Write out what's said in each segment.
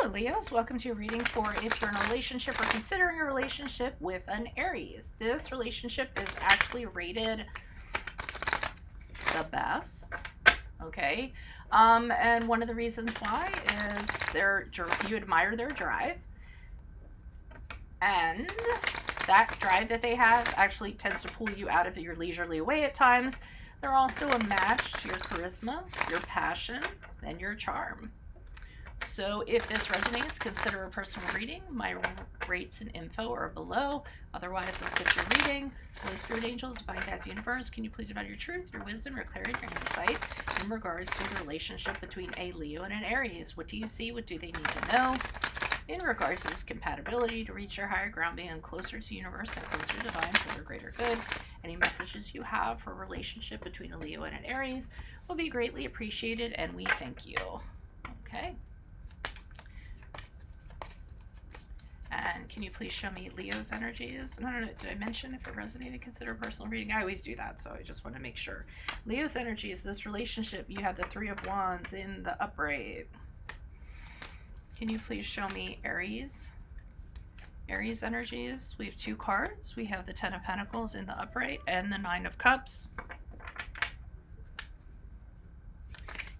Hello, Leos. Welcome to your reading for if you're in a relationship or considering a relationship with an Aries. This relationship is actually rated the best. Okay. And one of the reasons why is you admire their drive. And that drive that they have actually tends to pull you out of your leisurely way at times. They're also a match to your charisma, your passion, and your charm. So if this resonates, consider a personal reading. My rates and info are below. Otherwise, let's get your reading. Holy Spirit Angels, Divine Guides, Universe, can you please provide your truth, your wisdom, your clarity, your insight in regards to the relationship between a Leo and an Aries? What do you see? What do they need to know in regards to this compatibility to reach your higher ground, being closer to universe and closer to divine for their greater good? Any messages you have for a relationship between a Leo and an Aries will be greatly appreciated, and we thank you. Okay. And can you please show me Leo's energies? No, did I mention if it resonated, consider a personal reading? I always do that, so I just want to make sure. Leo's energies, this relationship, you have the Three of Wands in the upright. Can you please show me Aries? Aries energies, we have two cards. We have the Ten of Pentacles in the upright and the Nine of Cups.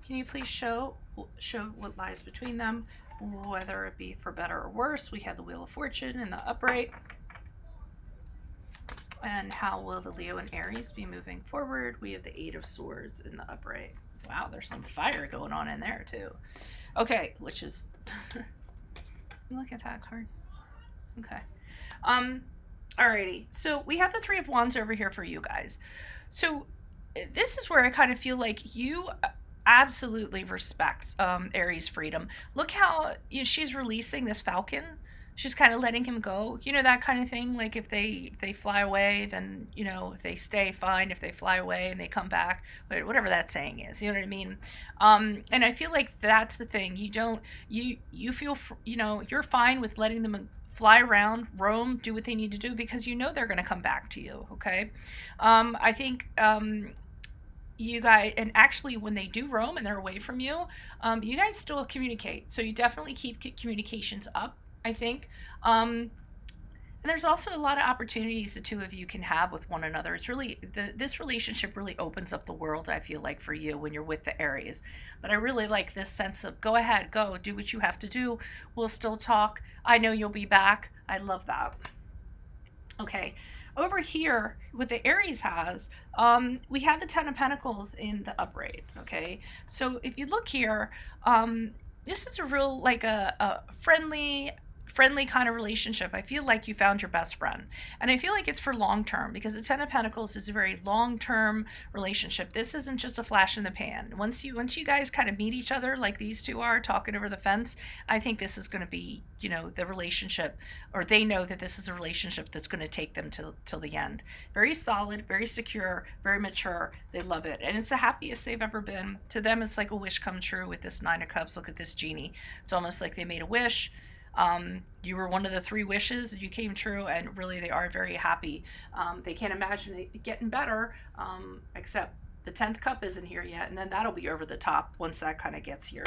Can you please show what lies between them? Whether it be for better or worse. We have the Wheel of Fortune in the upright. And how will the Leo and Aries be moving forward? We have the Eight of Swords in the upright. Wow, there's some fire going on in there too. Okay, which is look at that card. Okay. Alrighty. So we have the Three of Wands over here for you guys. So this is where I kind of feel like you absolutely respect Aries' freedom. Look how she's releasing this falcon. She's kind of letting him go. You know, that kind of thing. Like if they fly away, then, you know, if they stay, fine. If they fly away and they come back, whatever that saying is, you know what I mean? And I feel like that's the thing. You feel, you know, you're fine with letting them fly around, roam, do what they need to do because you know they're going to come back to you, okay? I think you guys, and actually when they do roam and they're away from you, you guys still communicate. So you definitely keep communications up, I think. And there's also a lot of opportunities the two of you can have with one another. It's really, this relationship really opens up the world, I feel like, for you when you're with the Aries. But I really like this sense of go ahead, go, do what you have to do. We'll still talk. I know you'll be back. I love that. Okay. Over here, what the Aries has, we have the Ten of Pentacles in the upright, okay? So if you look here, this is a real, like a friendly kind of relationship. I feel like you found your best friend. And I feel like it's for long term because the Ten of Pentacles is a very long term relationship. This isn't just a flash in the pan. Once you guys kind of meet each other like these two are talking over the fence, I think this is going to be, you know, the relationship, or they know that this is a relationship that's going to take them till the end. Very solid, very secure, very mature. They love it. And it's the happiest they've ever been. To them, it's like a wish come true with this Nine of Cups. Look at this genie. It's almost like they made a wish. You were one of the three wishes that you came true, and really they are very happy. They can't imagine it getting better, except the 10th cup isn't here yet, and then that'll be over the top once that kind of gets here.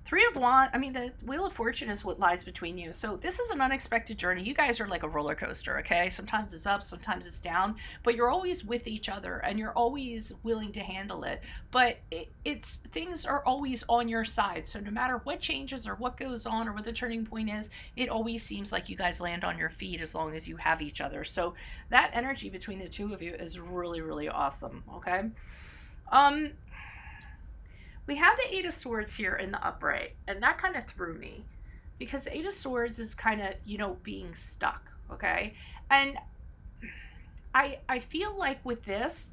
Three of Wands, I mean, the Wheel of Fortune is what lies between you. So this is an unexpected journey. You guys are like a roller coaster, okay? Sometimes it's up, sometimes it's down, but you're always with each other and you're always willing to handle it. But it's things are always on your side. So no matter what changes or what goes on or what the turning point is, it always seems like you guys land on your feet as long as you have each other. So that energy between the two of you is really, really awesome, okay? We have the Eight of Swords here in the upright, and that kind of threw me because the Eight of Swords is kind of, you know, being stuck, okay? And I feel like with this,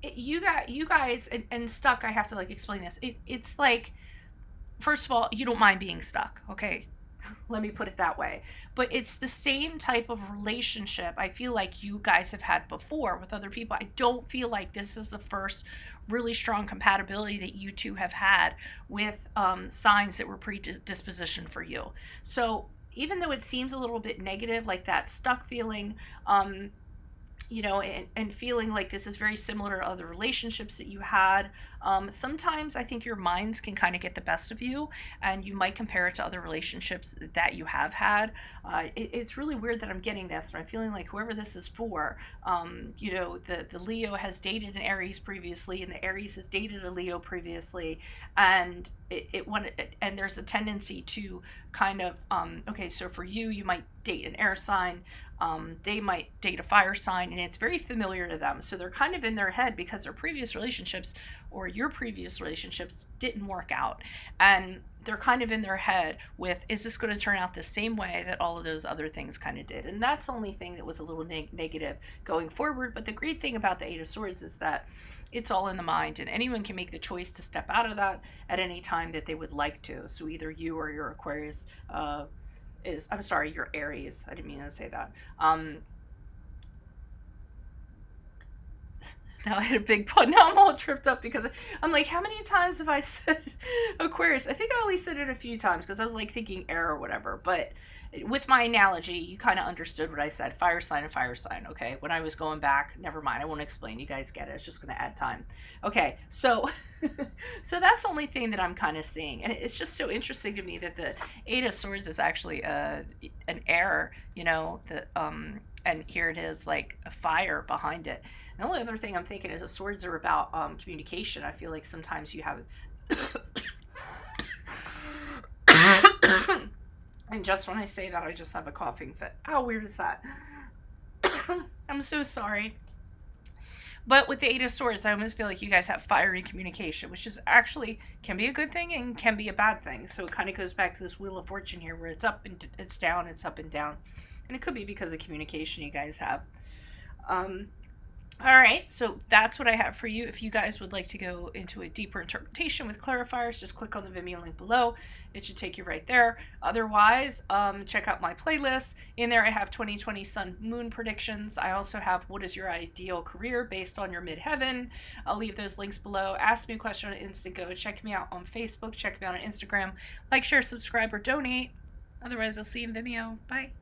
you guys, and stuck, I have to like explain this. It's like, first of all, you don't mind being stuck, okay? Let me put it that way. But it's the same type of relationship I feel like you guys have had before with other people. I don't feel like this is the first really strong compatibility that you two have had with signs that were predispositioned for you. So even though it seems a little bit negative, like that stuck feeling, you know, and feeling like this is very similar to other relationships that you had. Sometimes I think your minds can kind of get the best of you, and you might compare it to other relationships that you have had. It's really weird that I'm getting this, but I'm feeling like whoever this is for, you know, the Leo has dated an Aries previously, and the Aries has dated a Leo previously, and and there's a tendency to kind of, okay, so for you, you might date an air sign. They might date a fire sign, and it's very familiar to them. So they're kind of in their head because their previous relationships or your previous relationships didn't work out. And they're kind of in their head with, is this going to turn out the same way that all of those other things kind of did? And that's the only thing that was a little negative going forward. But the great thing about the Eight of Swords is that it's all in the mind, and anyone can make the choice to step out of that at any time that they would like to. So either you or your Aquarius, I'm sorry, your Aries. I didn't mean to say that. Now I had a big pun. Now I'm all tripped up because I'm like, how many times have I said Aquarius? I think I only said it a few times because I was like thinking air or whatever. But with my analogy, you kind of understood what I said. Fire sign and fire sign, okay? When I was going back, never mind. I won't explain. You guys get it. It's just going to add time. Okay, so so that's the only thing that I'm kind of seeing. And it's just so interesting to me that the Eight of Swords is actually an air, you know, and here it is, like a fire behind it. The only other thing I'm thinking is the swords are about communication. I feel like sometimes you have and just when I say that, I just have a coughing fit. How weird is that? I'm so sorry. But with the Eight of Swords, I almost feel like you guys have fiery communication, which is actually can be a good thing and can be a bad thing. So it kind of goes back to this Wheel of Fortune here, where it's up and it's down, it's up and down. And it could be because of communication you guys have. All right, so that's what I have for you. If you guys would like to go into a deeper interpretation with clarifiers, just click on the Vimeo link below. It should take you right there. Otherwise, check out my playlist. In there, I have 2020 Sun Moon predictions. I also have what is your ideal career based on your midheaven. I'll leave those links below. Ask me a question on Instant Go. Check me out on Facebook. Check me out on Instagram. Like, share, subscribe, or donate. Otherwise, I'll see you in Vimeo. Bye.